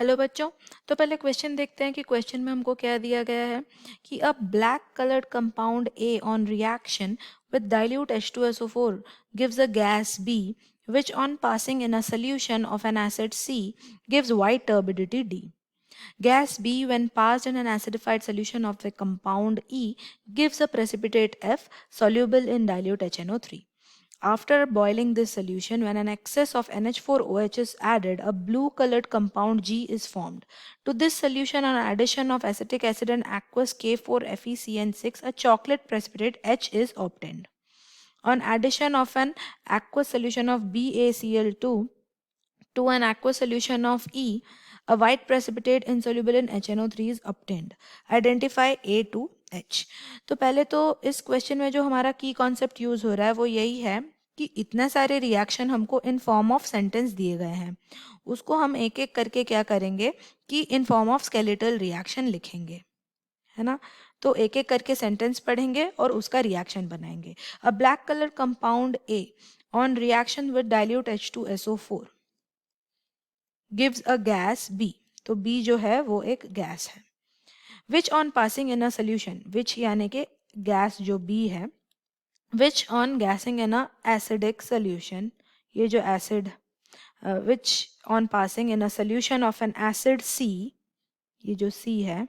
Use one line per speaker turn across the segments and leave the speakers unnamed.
Hello बच्चों। तो पहले क्वेश्चन देखते हैं कि क्वेश्चन में हमको क्या दिया गया है कि अ black coloured compound A on reaction with dilute H2SO4 gives a gas B which on passing in a solution of an acid C gives white turbidity D. Gas B when passed in an acidified solution of the compound E gives a precipitate F soluble in dilute HNO3. After boiling this solution, when an excess of NH4OH is added, a blue-colored compound G is formed. To this solution, on addition of acetic acid and aqueous K4FeCN6, a chocolate precipitate H is obtained. On addition of an aqueous solution of BaCl2 to an aqueous solution of E, a white precipitate insoluble in HNO3 is obtained. Identify A to H. तो पहले तो इस question में जो हमारा की concept use हो रहा है वो यही है कि इतने सारे रिएक्शन हमको इन फॉर्म ऑफ सेंटेंस दिए गए हैं, उसको हम एक एक करके क्या करेंगे कि in form of skeletal reaction लिखेंगे, है ना। तो एक एक करके सेंटेंस पढ़ेंगे और उसका रिएक्शन बनाएंगे। अ black colour compound A on reaction with dilute H2SO4 gives a gas B. तो B जो है वो एक गैस है। Which on passing in a solution, which यानी कि गैस जो B है, which on gassing in a acidic solution, ये जो acid, which on passing in a solution of an acid C, ये जो C है,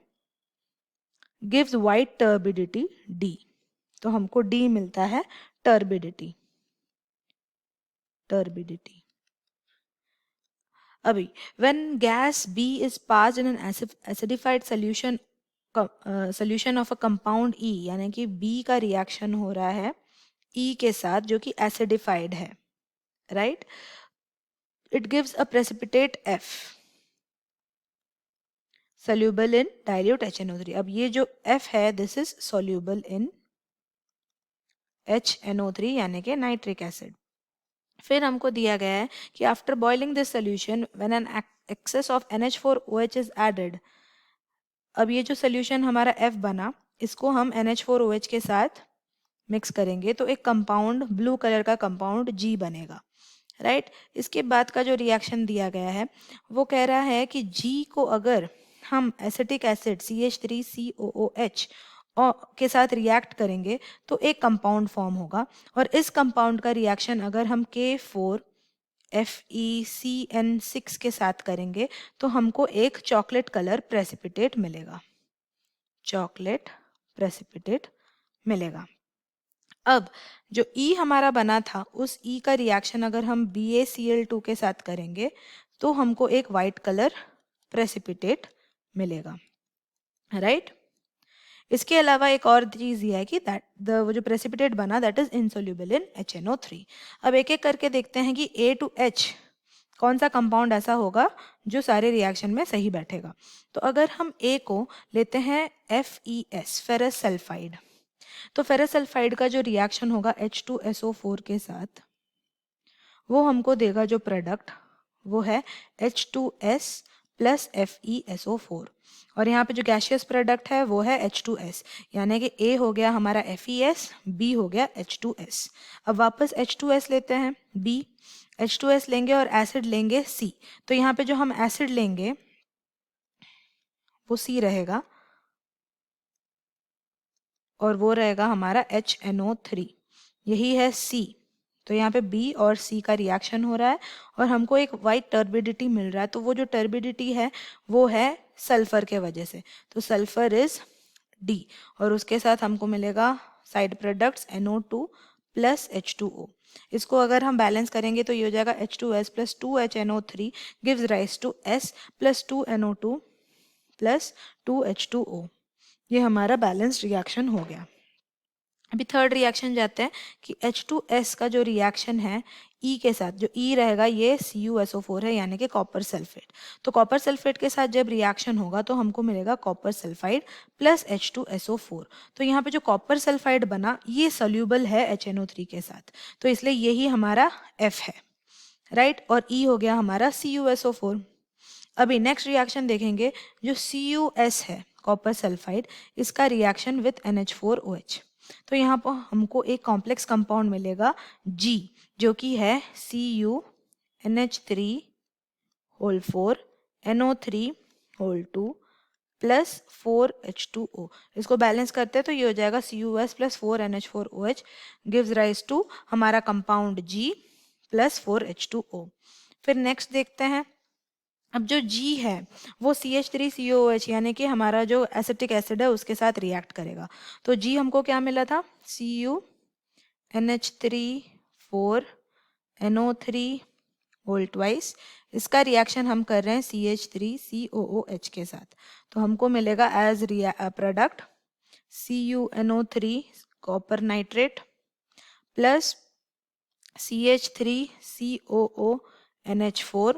gives white turbidity D. तो हमको D मिलता है turbidity. अभी when gas B is passed in an acidified solution of a compound E, यानी कि B का रिएक्शन हो रहा है E के साथ जो कि एसिडिफाइड है, right. It gives a precipitate F soluble in dilute HNO3. अब ये जो F है this is soluble in HNO3 यानी कि नाइट्रिक एसिड। फिर हमको दिया गया है कि after boiling this solution when an excess of NH4OH is added. अब ये जो सोल्यूशन हमारा F बना इसको हम NH4OH के साथ मिक्स करेंगे तो एक कंपाउंड ब्लू कलर का कंपाउंड G बनेगा, राइट। इसके बाद का जो रिएक्शन दिया गया है वो कह रहा है कि G को अगर हम एसिटिक एसिड CH3COOH के साथ रिएक्ट करेंगे तो एक कंपाउंड फॉर्म होगा, और इस कंपाउंड का रिएक्शन अगर हम K4FeCN6 के साथ करेंगे तो हमको एक चॉकलेट कलर प्रेसिपिटेट मिलेगा, चॉकलेट प्रेसिपिटेट मिलेगा। अब जो E हमारा बना था उस E का रिएक्शन अगर हम BaCl2 के साथ करेंगे तो हमको एक वाइट कलर प्रेसिपिटेट मिलेगा, राइट। इसके अलावा एक और चीज ये है कि वो जो प्रेसिपिटेट बना that is insoluble in HNO3। अब एक एक करके देखते हैं कि A to H कौन सा कंपाउंड ऐसा होगा जो सारे रिएक्शन में सही बैठेगा। तो अगर हम A को लेते हैं FeS फेरस सल्फाइड, तो फेरस सल्फाइड का जो रिएक्शन होगा H2SO4 के साथ वो हमको देगा जो प्रोडक्ट वो है H2S प्लस FeSO4, और यहाँ पे जो गैशियस प्रोडक्ट है वो है H2S, यानी कि A हो गया हमारा FeS, B हो गया H2S। अब वापस H2S लेते हैं, B H2S लेंगे और एसिड लेंगे C। तो यहाँ पे जो हम एसिड लेंगे वो C रहेगा और वो रहेगा हमारा HNO3, यही है C। तो यहाँ पे B और C का रिएक्शन हो रहा है और हमको एक वाइट टर्बिडिटी मिल रहा है, तो वो जो टर्बिडिटी है वो है सल्फर के वजह से, तो सल्फर इज D, और उसके साथ हमको मिलेगा side products NO2 plus H2O। इसको अगर हम बैलेंस करेंगे तो ये हो जाएगा H2S plus 2HNO3 gives rise to S plus 2NO2 plus 2H2O। ये हमारा बैलेंस्ड रिएक्शन हो गया। अभी थर्ड रिएक्शन जाते हैं कि H2S का जो रिएक्शन है E के साथ, जो E रहेगा ये CuSO4 है यानी कि कॉपर सल्फेट। तो कॉपर सल्फेट के साथ जब रिएक्शन होगा तो हमको मिलेगा कॉपर सल्फाइड प्लस H2SO4। तो यहाँ पे जो कॉपर सल्फाइड बना ये सोल्यूबल है HNO3 के साथ, तो इसलिए यही हमारा F है, राइट। और E हो गया हमारा CuSO4। अभी नेक्स्ट रिएक्शन देखेंगे जो CuS है कॉपर सल्फाइड, इसका रिएक्शन विथ NH4OH। तो यहाँ पर हमको एक कॉम्प्लेक्स कंपाउंड मिलेगा G जो कि है CuNH3 whole 4 NO3 whole 2 plus 4H2O। इसको बैलेंस करते हैं तो ये हो जाएगा CuS plus 4NH4OH gives rise to हमारा कंपाउंड G प्लस 4H2O। फिर नेक्स्ट देखते हैं, अब जो G है वो CH3COOH यानी कि हमारा जो एसिटिक एसिड है उसके साथ रिएक्ट करेगा। तो G हमको क्या मिला था, CuNH3 4NO3 होल ट्वाइस। इसका रिएक्शन हम कर रहे हैं CH3COOH के साथ, तो हमको मिलेगा as product CuNO3 copper nitrate plus CH3COONH4,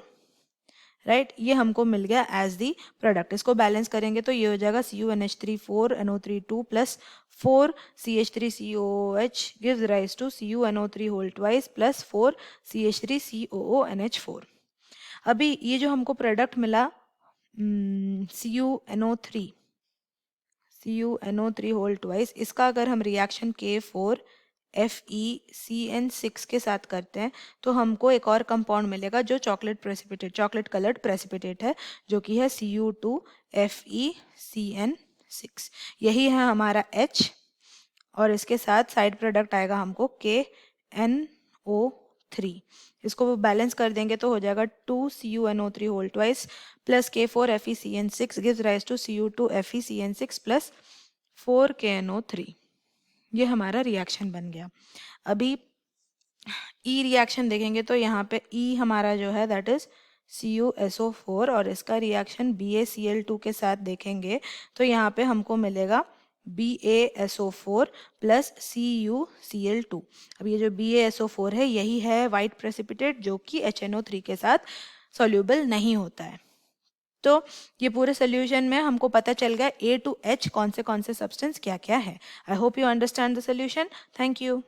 right. ये हमको मिल गया एज दी प्रोडक्ट। इसको बैलेंस करेंगे तो ये हो जाएगा CuNH3 4NO3 2 plus 4 CH3COOH gives rise to CuNO3 whole twice plus 4 CH3COONH4। अभी ये जो हमको प्रोडक्ट मिला CuNO3 होल ट्वाइस, इसका अगर हम रिएक्शन K4FeCN6 के साथ करते हैं तो हमको एक और कंपाउंड मिलेगा जो चॉकलेट कलर्ड प्रेसिपिटेट है, जो कि है Cu2FeCN6। यही है हमारा H, और इसके साथ साइड प्रोडक्ट आएगा हमको KNO3। इसको बैलेंस कर देंगे तो हो जाएगा 2CuNO3 whole twice plus K4FeCN6 gives rise to Cu2FeCN6 plus 4KNO3। ये हमारा रिएक्शन बन गया। अभी ई रिएक्शन देखेंगे तो यहाँ पे ई हमारा जो है दैट इज CuSO4, और इसका रिएक्शन BaCl2 के साथ देखेंगे तो यहाँ पे हमको मिलेगा BaSO4 प्लस CuCl2। अब ये जो BaSO4 है यही है वाइट प्रेसिपिटेट जो कि HNO3 के साथ सॉल्यूबल नहीं होता है। तो ये पूरे सोल्यूशन में हमको पता चल गया A to H कौन से सब्सटेंस क्या क्या है। I hope you understand the solution. Thank you.